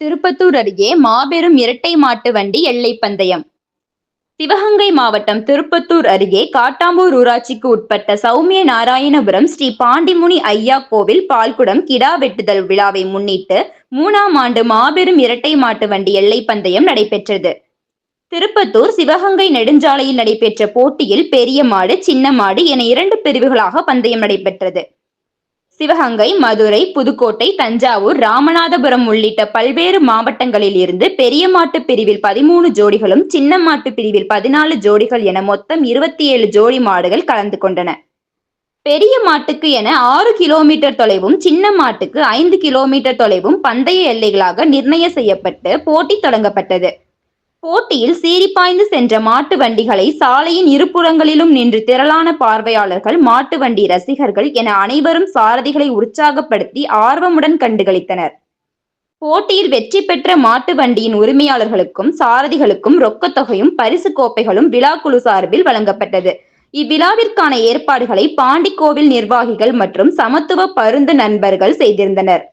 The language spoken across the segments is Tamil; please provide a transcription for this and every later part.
திருப்பத்தூர் அருகே மாபெரும் இரட்டை மாட்டு வண்டி எல்லை பந்தயம். சிவகங்கை மாவட்டம் திருப்பத்தூர் அருகே காட்டாம்பூர் ஊராட்சிக்கு உட்பட்ட சௌமிய நாராயணபுரம் ஸ்ரீ பாண்டிமுனி ஐயா கோவில் பால்குடம் கிடா வெட்டுதல் விழாவை முன்னிட்டு 3ஆம் ஆண்டு மாபெரும் இரட்டை மாட்டு வண்டி எல்லை பந்தயம் நடைபெற்றது. திருப்பத்தூர் சிவகங்கை நெடுஞ்சாலையில் நடைபெற்ற போட்டியில் பெரிய மாடு, சின்ன மாடு என 2 பிரிவுகளாக பந்தயம் நடைபெற்றது. சிவகங்கை, மதுரை, புதுக்கோட்டை, தஞ்சாவூர், ராமநாதபுரம் உள்ளிட்ட பல்வேறு மாவட்டங்களில் இருந்து பெரிய மாட்டு பிரிவில் 13 ஜோடிகளும், சின்ன மாட்டு பிரிவில் 14 ஜோடிகள் என மொத்தம் 27 ஜோடி மாடுகள் கலந்து கொண்டன. பெரிய மாட்டுக்கு என 6 கிலோமீட்டர் தொலைவும், சின்ன மாட்டுக்கு 5 கிலோமீட்டர் தொலைவும் பந்தய எல்லைகளாக நிர்ணயம் செய்யப்பட்டு போட்டி தொடங்கப்பட்டது. போட்டியில் சீறிப்பாய்ந்து சென்ற மாட்டு வண்டிகளை சாலையின் இருபுறங்களிலும் நின்று திரளான பார்வையாளர்கள், மாட்டு வண்டி ரசிகர்கள் என அனைவரும் சாரதிகளை உற்சாகப்படுத்தி ஆர்வமுடன் கண்டுகளித்தனர். போட்டியில் வெற்றி பெற்ற மாட்டு வண்டியின் உரிமையாளர்களுக்கும் சாரதிகளுக்கும் ரொக்கத்தொகையும் பரிசு கோப்பைகளும் விழாக்குழு சார்பில் வழங்கப்பட்டது. இவ்விழாவிற்கான ஏற்பாடுகளை பாண்டிக்கோவில் நிர்வாகிகள் மற்றும் சமத்துவ பருந்து நண்பர்கள் செய்திருந்தனர்.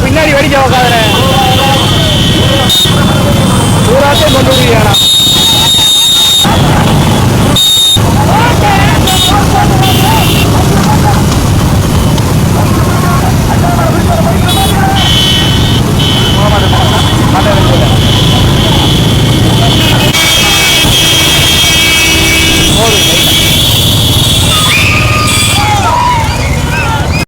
பின்னாடி வெடிக்க உட்காதுறேன்.